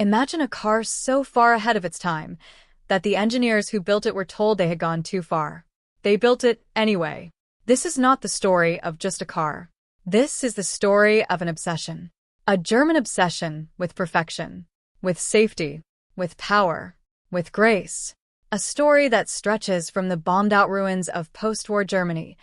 Imagine a car so far ahead of its time that the engineers who built it were told they had gone too far. They built it anyway. This is not the story of just a car. This is the story of an obsession. A German obsession with perfection, with safety, with power, with grace. A story that stretches from the bombed-out ruins of post-war Germany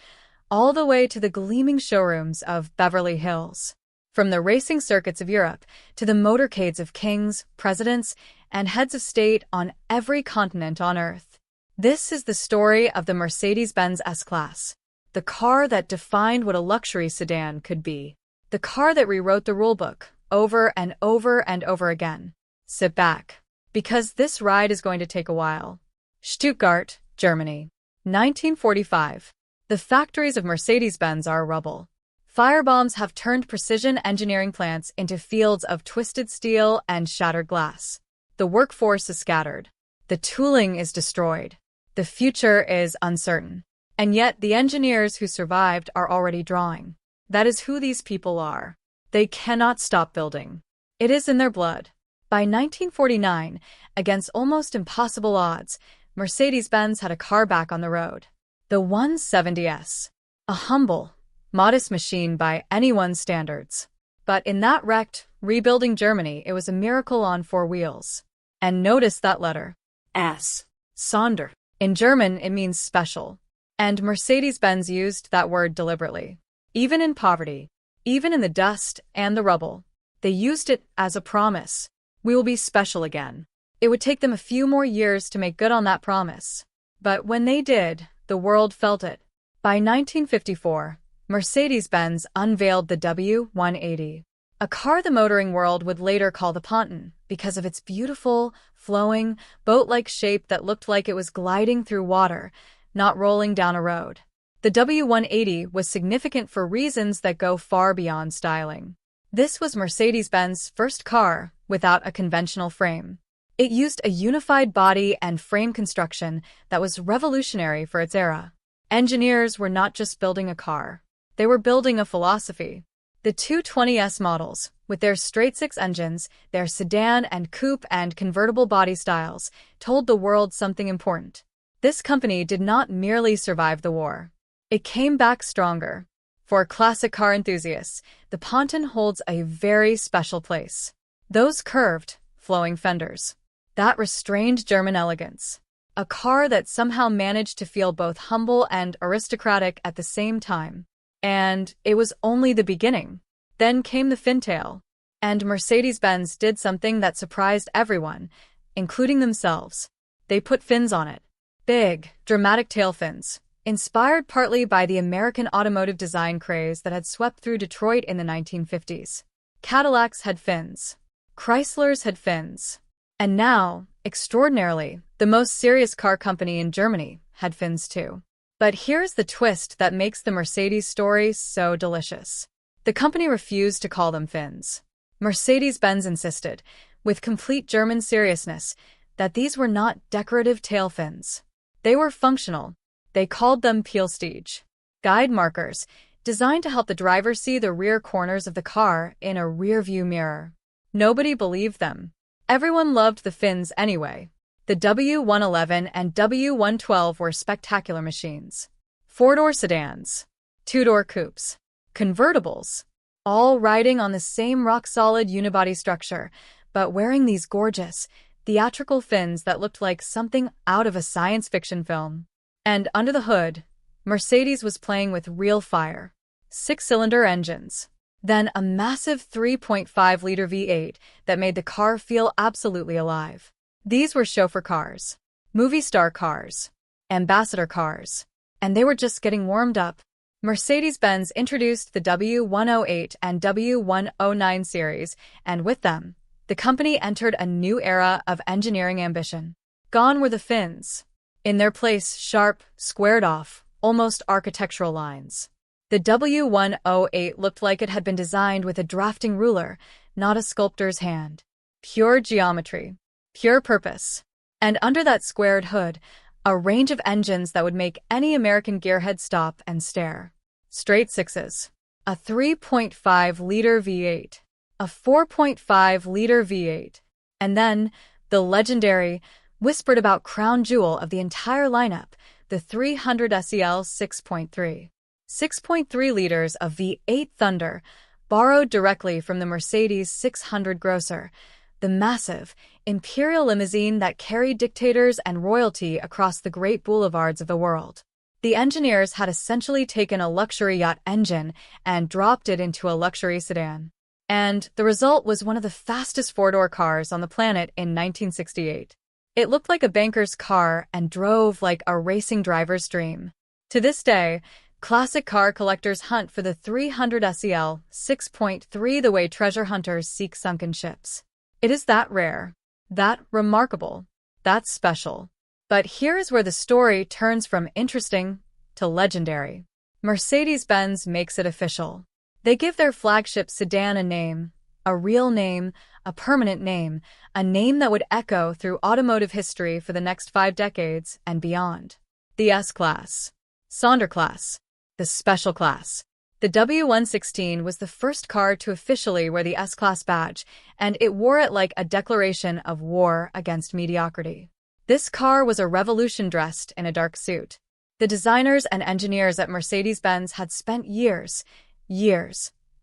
all the way to the gleaming showrooms of Beverly Hills. From the racing circuits of Europe to the motorcades of kings, presidents, and heads of state on every continent on Earth. This is the story of the Mercedes-Benz S-Class, the car that defined what a luxury sedan could be, the car that rewrote the rulebook over and over and over again. Sit back, because this ride is going to take a while. Stuttgart, Germany. 1945. The factories of Mercedes-Benz are rubble. Firebombs have turned precision engineering plants into fields of twisted steel and shattered glass. The workforce is scattered. The tooling is destroyed. The future is uncertain. And yet the engineers who survived are already drawing. That is who these people are. They cannot stop building. It is in their blood. By 1949, against almost impossible odds, Mercedes-Benz had a car back on the road. The 170S. A humble, modest machine by anyone's standards. But in that wrecked, rebuilding Germany, it was a miracle on four wheels. And notice that letter. S. Sonder. In German, it means special. And Mercedes-Benz used that word deliberately. Even in poverty, even in the dust and the rubble, they used it as a promise. We will be special again. It would take them a few more years to make good on that promise. But when they did, the world felt it. By 1954, Mercedes-Benz unveiled the W180, a car the motoring world would later call the Ponton because of its beautiful, flowing, boat-like shape that looked like it was gliding through water, not rolling down a road. The W180 was significant for reasons that go far beyond styling. This was Mercedes-Benz's first car without a conventional frame. It used a unified body and frame construction that was revolutionary for its era. Engineers were not just building a car. They were building a philosophy. The 220S models, with their straight-six engines, their sedan and coupe and convertible body styles, told the world something important. This company did not merely survive the war. It came back stronger. For classic car enthusiasts, the Ponton holds a very special place. Those curved, flowing fenders. That restrained German elegance. A car that somehow managed to feel both humble and aristocratic at the same time. And it was only the beginning. Then came the fintail. And Mercedes-Benz did something that surprised everyone, including themselves. They put fins on it. Big, dramatic tail fins, inspired partly by the American automotive design craze that had swept through Detroit in the 1950s. Cadillacs had fins. Chryslers had fins. And now, extraordinarily, the most serious car company in Germany had fins too. But here's the twist that makes the Mercedes story so delicious. The company refused to call them fins. Mercedes-Benz insisted, with complete German seriousness, that these were not decorative tail fins. They were functional. They called them Peelstege, guide markers, designed to help the driver see the rear corners of the car in a rear-view mirror. Nobody believed them. Everyone loved the fins anyway. The W111 and W112 were spectacular machines. Four-door sedans, two-door coupes, convertibles, all riding on the same rock-solid unibody structure, but wearing these gorgeous, theatrical fins that looked like something out of a science fiction film. And under the hood, Mercedes was playing with real fire. 6-cylinder engines. Then a massive 3.5-liter V8 that made the car feel absolutely alive. These were chauffeur cars, movie star cars, ambassador cars, and they were just getting warmed up. Mercedes-Benz introduced the W108 and W109 series, and with them, the company entered a new era of engineering ambition. Gone were the fins. In their place, sharp, squared-off, almost architectural lines. The W108 looked like it had been designed with a drafting ruler, not a sculptor's hand. Pure geometry. Pure purpose. And under that squared hood, a range of engines that would make any American gearhead stop and stare. Straight sixes. A 3.5-liter V8. A 4.5-liter V8. And then, the legendary, whispered about crown jewel of the entire lineup, the 300 SEL 6.3. 6.3 liters of V8 Thunder, borrowed directly from the Mercedes 600 Grosser, the massive, imperial limousine that carried dictators and royalty across the great boulevards of the world. The engineers had essentially taken a luxury yacht engine and dropped it into a luxury sedan. And the result was one of the fastest four-door cars on the planet in 1968. It looked like a banker's car and drove like a racing driver's dream. To this day, classic car collectors hunt for the 300 SEL 6.3 the way treasure hunters seek sunken ships. It is that rare, that remarkable, that special. But here is where the story turns from interesting to legendary. Mercedes-Benz makes it official. They give their flagship sedan a name, a real name, a permanent name, a name that would echo through automotive history for the next 5 decades and beyond. The S-Class. Sonderklasse. The Special Class. The W116 was the first car to officially wear the S-Class badge, and it wore it like a declaration of war against mediocrity. This car was a revolution dressed in a dark suit. The designers and engineers at Mercedes-Benz had spent years,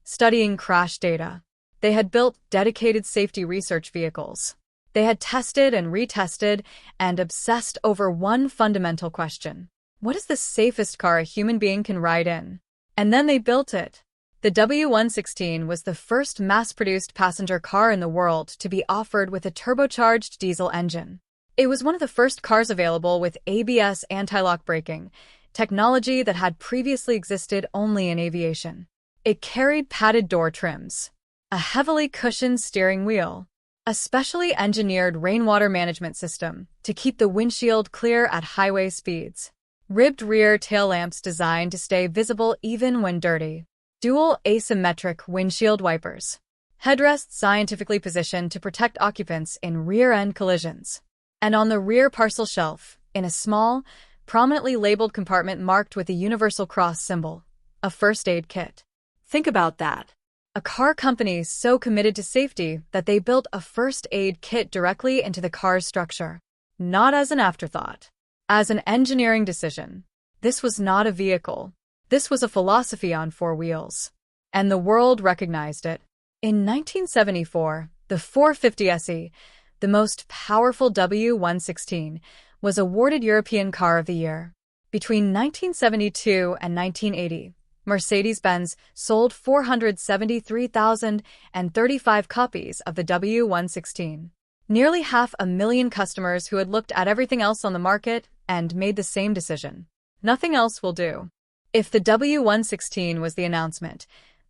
studying crash data. They had built dedicated safety research vehicles. They had tested and retested and obsessed over one fundamental question. What is the safest car a human being can ride in? And then they built it. The W116 was the first mass-produced passenger car in the world to be offered with a turbocharged diesel engine. It was one of the first cars available with ABS anti-lock braking, technology that had previously existed only in aviation. It carried padded door trims, a heavily cushioned steering wheel, a specially engineered rainwater management system to keep the windshield clear at highway speeds, ribbed rear tail lamps designed to stay visible even when dirty, dual asymmetric windshield wipers, headrests scientifically positioned to protect occupants in rear-end collisions. And on the rear parcel shelf, in a small, prominently labeled compartment marked with a universal cross symbol, a first aid kit. Think about that. A car company so committed to safety that they built a first aid kit directly into the car's structure. Not as an afterthought. As an engineering decision. This was not a vehicle. This was a philosophy on 4 wheels. And the world recognized it. In 1974, the 450 SE, the most powerful W116, was awarded European Car of the Year. Between 1972 and 1980, Mercedes-Benz sold 473,035 copies of the W116. Nearly 500,000 customers who had looked at everything else on the market and made the same decision. Nothing else will do. If the W116 was the announcement,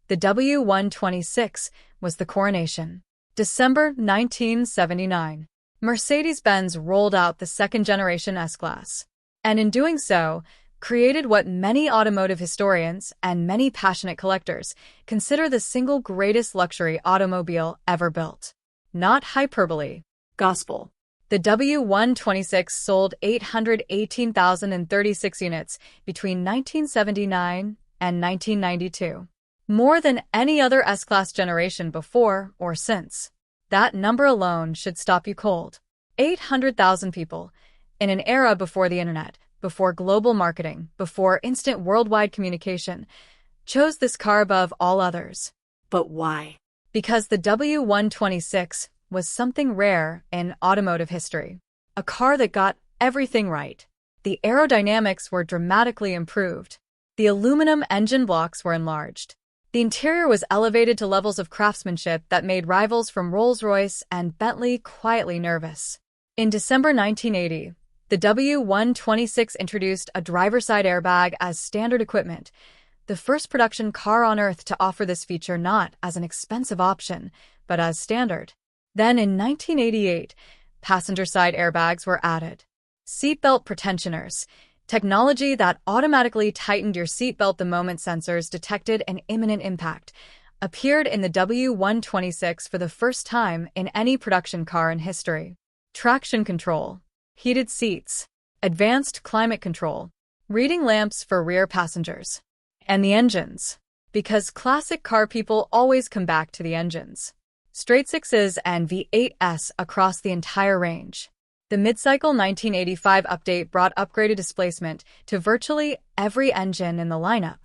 the W126 was the coronation. December 1979. Mercedes-Benz rolled out the second-generation S-Class. And in doing so, created what many automotive historians and many passionate collectors consider the single greatest luxury automobile ever built. Not hyperbole. Gospel. The W126 sold 818,036 units between 1979 and 1992. More than any other S-Class generation before or since. That number alone should stop you cold. 800,000 people, in an era before the internet, before global marketing, before instant worldwide communication, chose this car above all others. But why? Because the W126 was something rare in automotive history. A car that got everything right. The aerodynamics were dramatically improved. The aluminum engine blocks were enlarged. The interior was elevated to levels of craftsmanship that made rivals from Rolls-Royce and Bentley quietly nervous. In December 1980, the W126 introduced a driver's side airbag as standard equipment, the first production car on Earth to offer this feature not as an expensive option, but as standard. Then in 1988, passenger side airbags were added. Seatbelt pretensioners, technology that automatically tightened your seatbelt the moment sensors detected an imminent impact, appeared in the W126 for the first time in any production car in history. Traction control, heated seats, advanced climate control, reading lamps for rear passengers, and the engines. Because classic car people always come back to the engines. straight sixes and V8s across the entire range. The mid-cycle 1985 update brought upgraded displacement to virtually every engine in the lineup.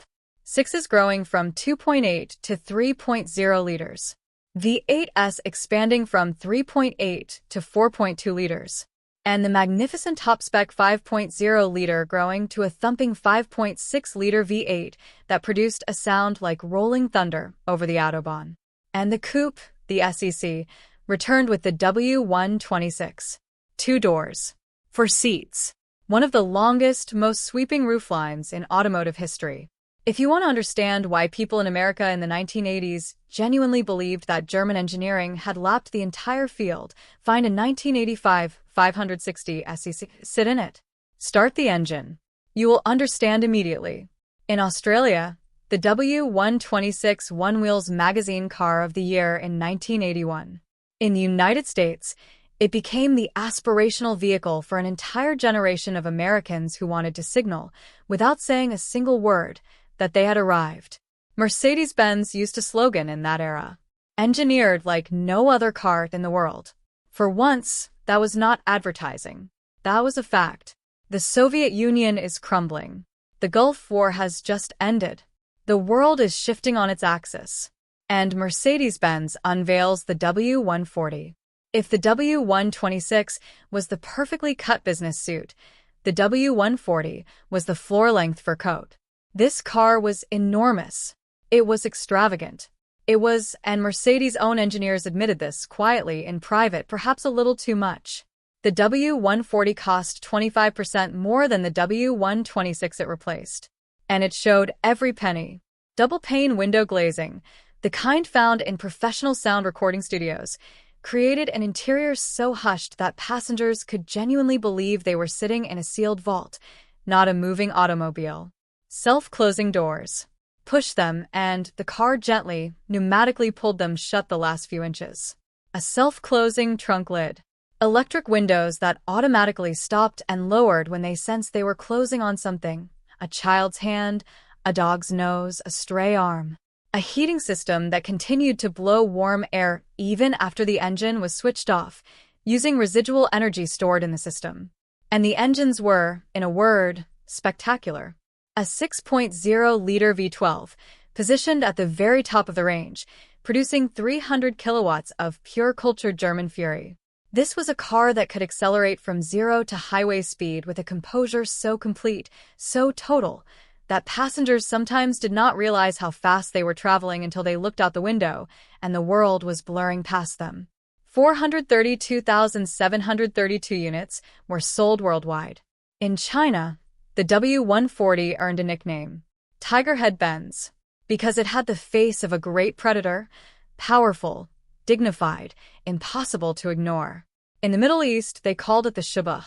Sixes growing from 2.8 to 3.0 liters. V8s expanding from 3.8 to 4.2 liters. And the magnificent top-spec 5.0-liter growing to a thumping 5.6-liter V8 that produced a sound like rolling thunder over the Autobahn. And the coupe, the SEC, returned with the W126. 2 doors. 4 seats. One of the longest, most sweeping rooflines in automotive history. If you want to understand why people in America in the 1980s genuinely believed that German engineering had lapped the entire field, find a 1985 560 SEC, sit in it. Start the engine. You will understand immediately. In Australia, the W126 won Wheels Magazine Car of the Year in 1981. In the United States, it became the aspirational vehicle for an entire generation of Americans who wanted to signal, without saying a single word, that they had arrived. Mercedes-Benz used a slogan in that era. Engineered like no other car in the world. For once, that was not advertising. That was a fact. The Soviet Union is crumbling. The Gulf War has just ended. The world is shifting on its axis. And Mercedes-Benz unveils the W140. If the W126 was the perfectly cut business suit, the W140 was the floor-length fur coat. This car was enormous. It was extravagant. It was, and Mercedes' own engineers admitted this quietly in private, perhaps a little too much. The W140 cost 25% more than the W126 it replaced. And it showed every penny. Double-pane window glazing, the kind found in professional sound recording studios, created an interior so hushed that passengers could genuinely believe they were sitting in a sealed vault, not a moving automobile. Self-closing doors. Push them, and the car gently, pneumatically pulled them shut the last few inches. A self-closing trunk lid. Electric windows that automatically stopped and lowered when they sensed they were closing on something. A child's hand, a dog's nose, a stray arm. A heating system that continued to blow warm air even after the engine was switched off, using residual energy stored in the system. And the engines were, in a word, spectacular. A 6.0-liter V12, positioned at the very top of the range, producing 300 kilowatts of pure cultured German fury. This was a car that could accelerate from 0 to highway speed with a composure so complete, so total, that passengers sometimes did not realize how fast they were traveling until they looked out the window and the world was blurring past them. 432,732 units were sold worldwide. In China, the W140 earned a nickname, Tigerhead Benz, because it had the face of a great predator, powerful, dignified, impossible to ignore. In the Middle East, they called it the Shabah,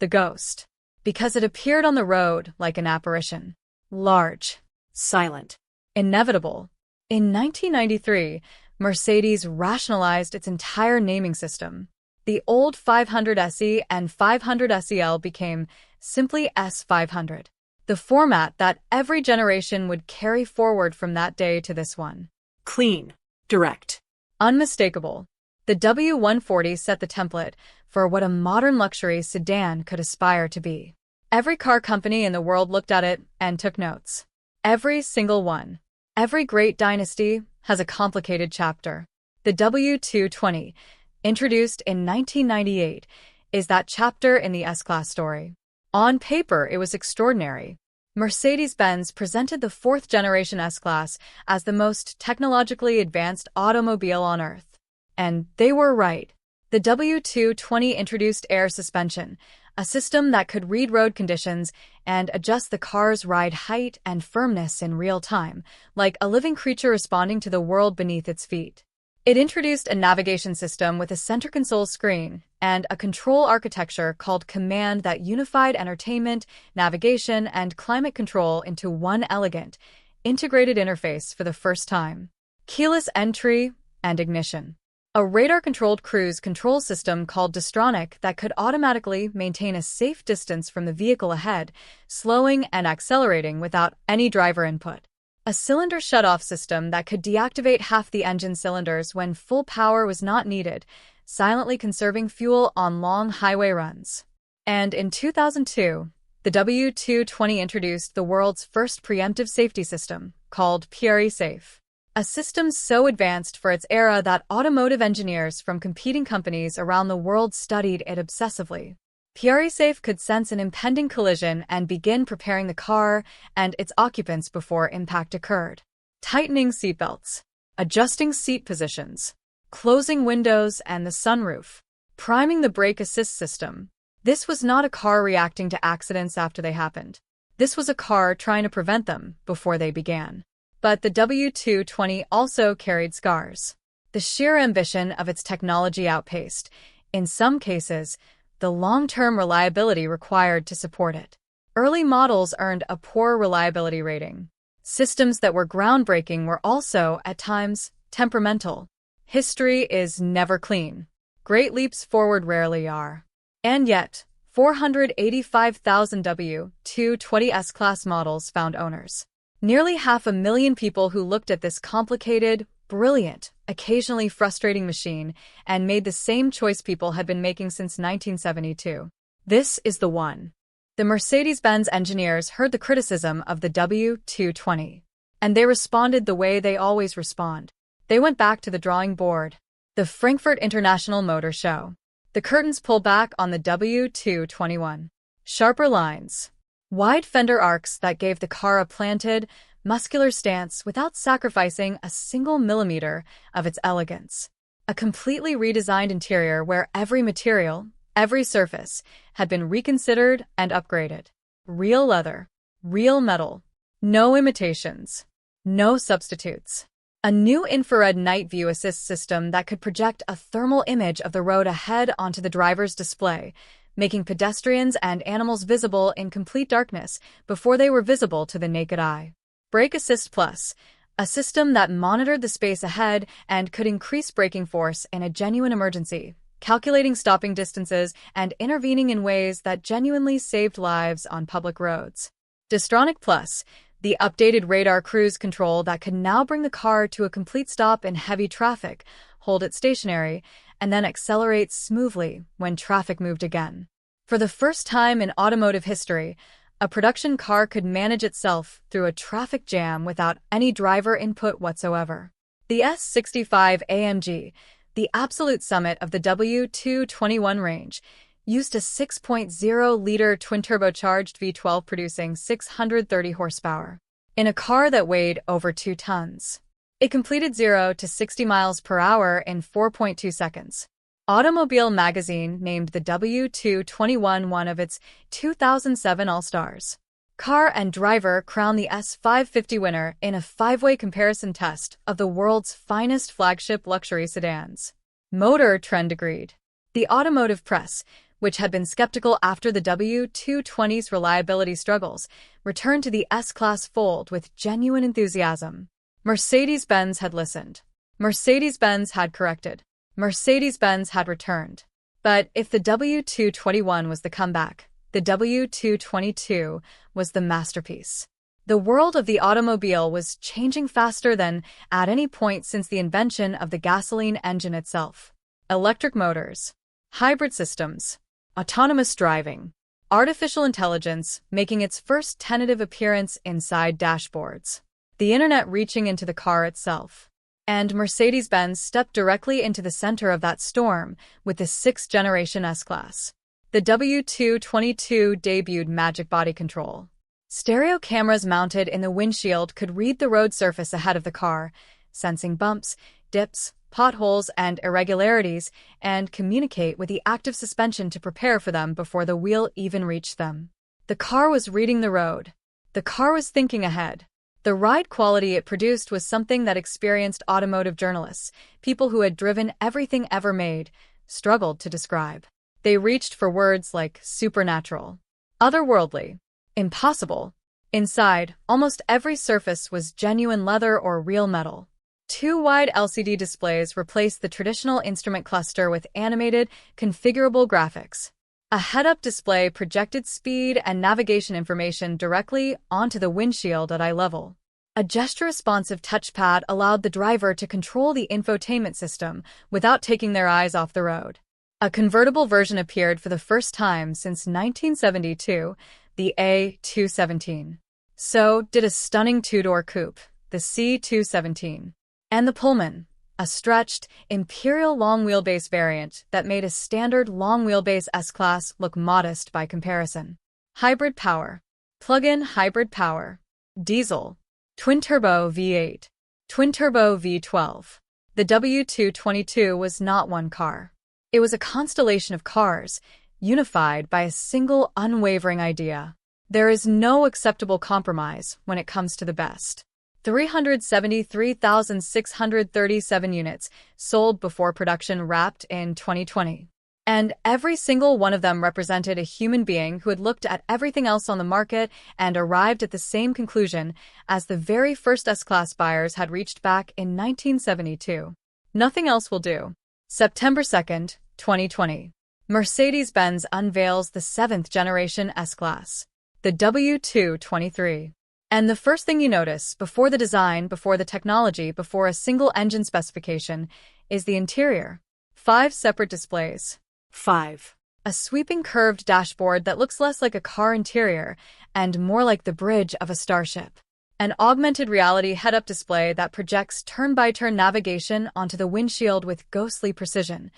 the ghost, because it appeared on the road like an apparition. Large, silent, inevitable. In 1993, Mercedes rationalized its entire naming system. The old 500 SE and 500 SEL became simply S500, the format that every generation would carry forward from that day to this one. Clean, direct, unmistakable. The W140 set the template for what a modern luxury sedan could aspire to be. Every car company in the world looked at it and took notes. Every single one. Every great dynasty has a complicated chapter. The W220, introduced in 1998, is that chapter in the S-Class story. On paper, it was extraordinary. Mercedes-Benz presented the 4th-generation S-Class as the most technologically advanced automobile on Earth. And they were right. The W220 introduced air suspension, a system that could read road conditions and adjust the car's ride height and firmness in real time, like a living creature responding to the world beneath its feet. It introduced a navigation system with a center console screen and a control architecture called Command that unified entertainment, navigation, and climate control into one elegant, integrated interface for the first time. Keyless entry and ignition. A radar-controlled cruise control system called Distronic that could automatically maintain a safe distance from the vehicle ahead, slowing and accelerating without any driver input. A cylinder shutoff system that could deactivate half the engine cylinders when full power was not needed, silently conserving fuel on long highway runs. And in 2002, the W220 introduced the world's first preemptive safety system, called PRE-Safe. A system so advanced for its era that automotive engineers from competing companies around the world studied it obsessively. PRE-Safe could sense an impending collision and begin preparing the car and its occupants before impact occurred. Tightening seatbelts, adjusting seat positions, closing windows and the sunroof, priming the brake assist system. This was not a car reacting to accidents after they happened. This was a car trying to prevent them before they began. But the W220 also carried scars. The sheer ambition of its technology outpaced, in some cases, the long-term reliability required to support it. Early models earned a poor reliability rating. Systems that were groundbreaking were also, at times, temperamental. History is never clean. Great leaps forward rarely are. And yet, 485,000 W220 S-Class models found owners. Nearly 500,000 people who looked at this complicated, brilliant, occasionally frustrating machine and made the same choice people had been making since 1972. This is the one. The Mercedes-Benz engineers heard the criticism of the W220, and they responded the way they always respond. They went back to the drawing board. The Frankfurt International Motor Show. The curtains pull back on the W221. Sharper lines. Wide fender arcs that gave the car a planted, muscular stance without sacrificing a single millimeter of its elegance. A completely redesigned interior where every material, every surface, had been reconsidered and upgraded. Real leather. Real metal. No imitations. No substitutes. A new infrared night view assist system that could project a thermal image of the road ahead onto the driver's display, making pedestrians and animals visible in complete darkness before they were visible to the naked eye. Brake Assist Plus, a system that monitored the space ahead and could increase braking force in a genuine emergency, calculating stopping distances and intervening in ways that genuinely saved lives on public roads. Distronic Plus, the updated radar cruise control that could now bring the car to a complete stop in heavy traffic, hold it stationary, and then accelerate smoothly when traffic moved again. For the first time in automotive history, a production car could manage itself through a traffic jam without any driver input whatsoever. The S65 AMG, the absolute summit of the W221 range, used a 6.0-liter twin-turbocharged V12 producing 630 horsepower. In a car that weighed over 2 tons. It completed 0 to 60 miles per hour in 4.2 seconds. Automobile magazine named the W221 one of its 2007 All-Stars. Car and Driver crowned the S550 winner in a 5-way comparison test of the world's finest flagship luxury sedans. Motor Trend agreed. The automotive press, which had been skeptical after the W220's reliability struggles, returned to the S-Class fold with genuine enthusiasm. Mercedes-Benz had listened. Mercedes-Benz had corrected. Mercedes-Benz had returned. But if the W221 was the comeback, the W222 was the masterpiece. The world of the automobile was changing faster than at any point since the invention of the gasoline engine itself. Electric motors, hybrid systems, autonomous driving, artificial intelligence making its first tentative appearance inside dashboards. The internet reaching into the car itself. And Mercedes-Benz stepped directly into the center of that storm with the 6th-generation S-Class. The W222 debuted magic body control. Stereo cameras mounted in the windshield could read the road surface ahead of the car, sensing bumps, dips, potholes, and irregularities, and communicate with the active suspension to prepare for them before the wheel even reached them. The car was reading the road. The car was thinking ahead. The ride quality it produced was something that experienced automotive journalists, people who had driven everything ever made, struggled to describe. They reached for words like supernatural, otherworldly, impossible. Inside, almost every surface was genuine leather or real metal. 2 wide LCD displays replaced the traditional instrument cluster with animated, configurable graphics. A head-up display projected speed and navigation information directly onto the windshield at eye level. A gesture-responsive touchpad allowed the driver to control the infotainment system without taking their eyes off the road. A convertible version appeared for the first time since 1972, the A217. So did a stunning two-door coupe, the C217. And the Pullman, a stretched, imperial long-wheelbase variant that made a standard long-wheelbase S-Class look modest by comparison. Hybrid power. Plug-in hybrid power. Diesel. Twin-turbo V8. Twin-turbo V12. The W222 was not one car. It was a constellation of cars, unified by a single unwavering idea. There is no acceptable compromise when it comes to the best. 373,637 units sold before production wrapped in 2020. And every single one of them represented a human being who had looked at everything else on the market and arrived at the same conclusion as the very first S-Class buyers had reached back in 1972. Nothing else will do. September 2nd, 2020. Mercedes-Benz unveils the 7th generation S-Class, the W223. And the first thing you notice, before the design, before the technology, before a single engine specification, is the interior. 5 separate displays. 5. A sweeping curved dashboard that looks less like a car interior and more like the bridge of a starship. An augmented reality head-up display that projects turn-by-turn navigation onto the windshield with ghostly precision,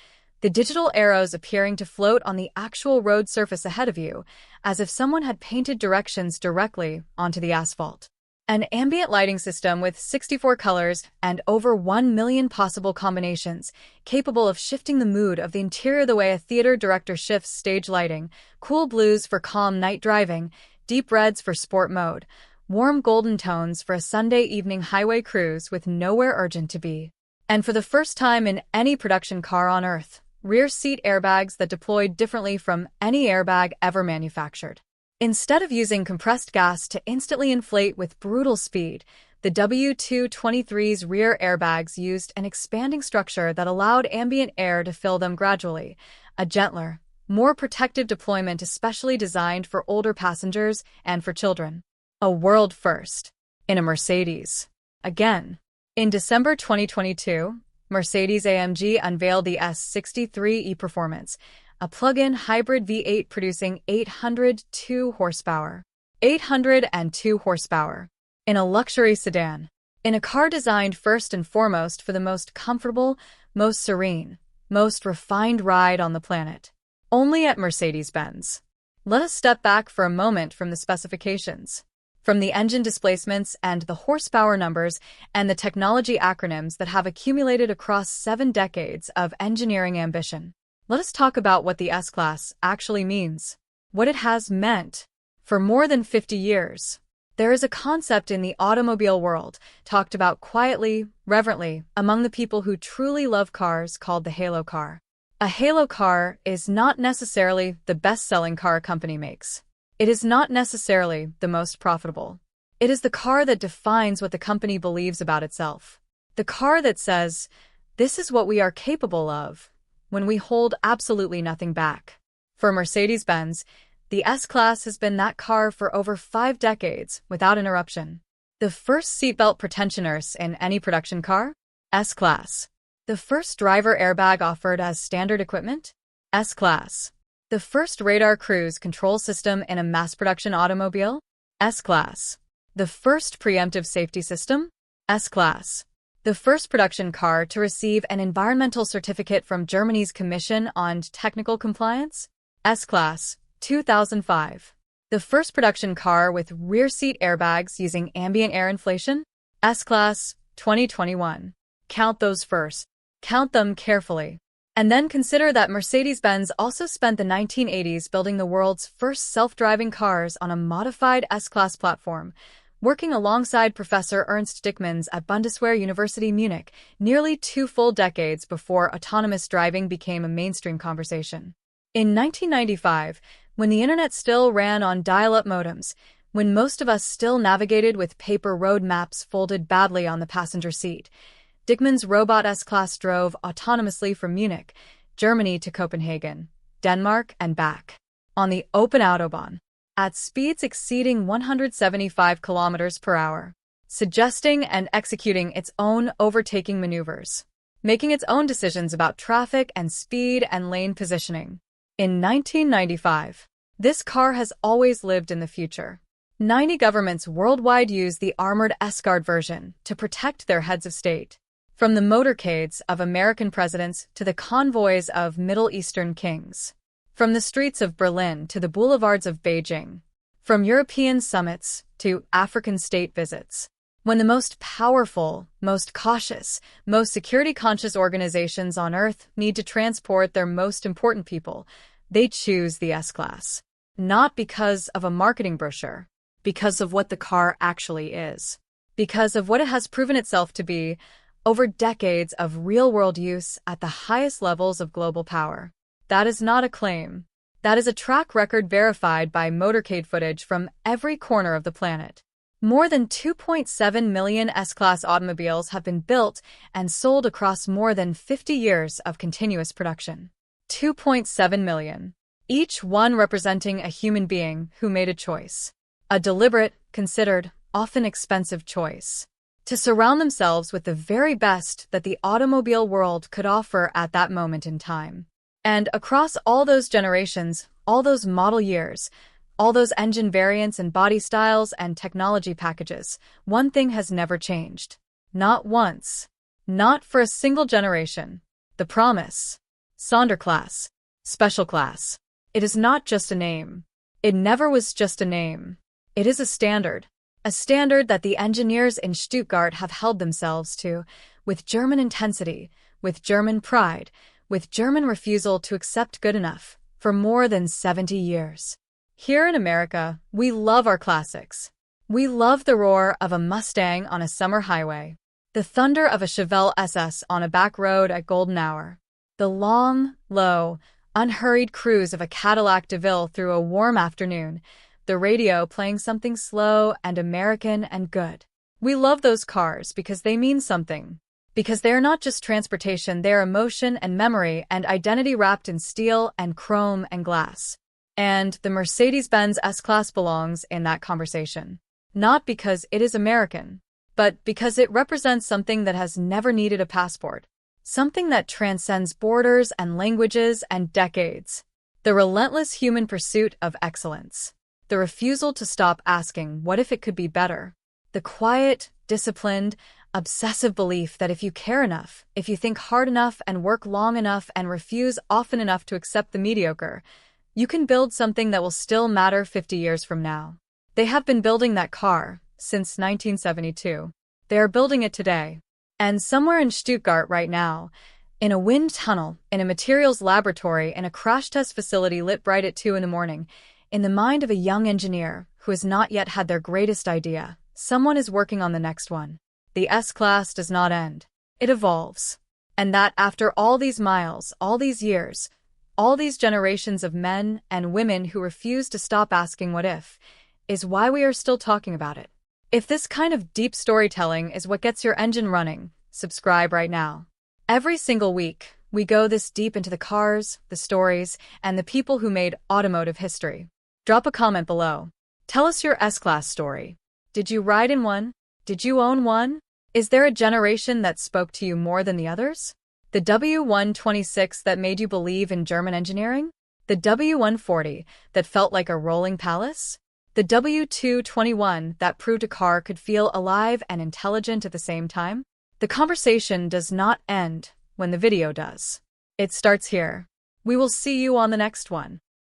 the digital arrows appearing to float on the actual road surface ahead of you, as if someone had painted directions directly onto the asphalt. An ambient lighting system with 64 colors and over 1 million possible combinations, capable of shifting the mood of the interior the way a theater director shifts stage lighting, cool blues for calm night driving, deep reds for sport mode, warm golden tones for a Sunday evening highway cruise with nowhere urgent to be. And for the first time in any production car on Earth, rear seat airbags that deployed differently from any airbag ever manufactured. Instead of using compressed gas to instantly inflate with brutal speed, the W223's rear airbags used an expanding structure that allowed ambient air to fill them gradually, a gentler, more protective deployment especially designed for older passengers and for children. A world first. In a Mercedes. Again. In December 2022, Mercedes-AMG unveiled the S63 e-Performance, a plug-in hybrid V8 producing 802 horsepower. 802 horsepower. In a luxury sedan. In a car designed first and foremost for the most comfortable, most serene, most refined ride on the planet. Only at Mercedes-Benz. Let us step back for a moment from the specifications. From the engine displacements and the horsepower numbers and the technology acronyms that have accumulated across 7 decades of engineering ambition. Let us talk about what the S-Class actually means, what it has meant. For more than 50 years, there is a concept in the automobile world, talked about quietly, reverently, among the people who truly love cars, called the halo car. A halo car is not necessarily the best-selling car a company makes. It is not necessarily the most profitable. It is the car that defines what the company believes about itself. The car that says, this is what we are capable of, when we hold absolutely nothing back. For Mercedes-Benz, the S-Class has been that car for over 5 decades without interruption. The first seatbelt pretensioners in any production car? S-Class. The first driver airbag offered as standard equipment? S-Class. The first radar cruise control system in a mass-production automobile? S-Class. The first preemptive safety system? S-Class. The first production car to receive an environmental certificate from Germany's Commission on Technical Compliance? S-Class, 2005. The first production car with rear seat airbags using ambient air inflation? S-Class, 2021. Count those first. Count them carefully. And then consider that Mercedes-Benz also spent the 1980s building the world's first self-driving cars on a modified S-Class platform, working alongside Professor Ernst Dickmanns at Bundeswehr University Munich nearly 2 full decades before autonomous driving became a mainstream conversation. In 1995, when the internet still ran on dial-up modems, when most of us still navigated with paper road maps folded badly on the passenger seat, Dickmanns' robot S-Class drove autonomously from Munich, Germany to Copenhagen, Denmark, and back, on the open Autobahn, at speeds exceeding 175 kilometers per hour. suggesting and executing its own overtaking maneuvers, making its own decisions about traffic and speed and lane positioning. In 1995, this car has always lived in the future. 90 governments worldwide use the armored Escort version to protect their heads of state, from the motorcades of American presidents to the convoys of Middle Eastern kings, from the streets of Berlin to the boulevards of Beijing, from European summits to African state visits. When the most powerful, most cautious, most security-conscious organizations on Earth need to transport their most important people, they choose the S-Class. Not because of a marketing brochure, because of what the car actually is, because of what it has proven itself to be over decades of real-world use at the highest levels of global power. That is not a claim. That is a track record verified by motorcade footage from every corner of the planet. More than 2.7 million S-Class automobiles have been built and sold across more than 50 years of continuous production. 2.7 million. Each one representing a human being who made a choice. A deliberate, considered, often expensive choice. To surround themselves with the very best that the automobile world could offer at that moment in time. And across all those generations, all those model years, all those engine variants and body styles and technology packages, one thing has never changed. Not once. Not for a single generation. The promise. Sonderklasse. Special class. It is not just a name. It never was just a name. It is a standard. A standard that the engineers in Stuttgart have held themselves to, with German intensity, with German pride, with German refusal to accept good enough, for more than 70 years. Here in America, we love our classics. We love the roar of a Mustang on a summer highway, the thunder of a Chevelle SS on a back road at golden hour, the long, low, unhurried cruise of a Cadillac DeVille through a warm afternoon, the radio playing something slow and American and good. We love those cars because they mean something. Because they are not just transportation, they are emotion and memory and identity wrapped in steel and chrome and glass. And the Mercedes-Benz S-Class belongs in that conversation. Not because it is American, but because it represents something that has never needed a passport. Something that transcends borders and languages and decades. The relentless human pursuit of excellence. The refusal to stop asking, what if it could be better? The quiet, disciplined, obsessive belief that if you care enough, if you think hard enough and work long enough and refuse often enough to accept the mediocre, you can build something that will still matter 50 years from now. They have been building that car since 1972. They are building it today. And somewhere in Stuttgart right now, in a wind tunnel, in a materials laboratory, in a crash test facility lit bright at 2 a.m, in the mind of a young engineer who has not yet had their greatest idea, someone is working on the next one. The S-Class does not end. It evolves. And that after all these miles, all these years, all these generations of men and women who refuse to stop asking what if, is why we are still talking about it. If this kind of deep storytelling is what gets your engine running, subscribe right now. Every single week, we go this deep into the cars, the stories, and the people who made automotive history. Drop a comment below. Tell us your S-Class story. Did you ride in one? Did you own one? Is there a generation that spoke to you more than the others? The W126 that made you believe in German engineering? The W140 that felt like a rolling palace? The W221 that proved a car could feel alive and intelligent at the same time? The conversation does not end when the video does. It starts here. We will see you on the next one.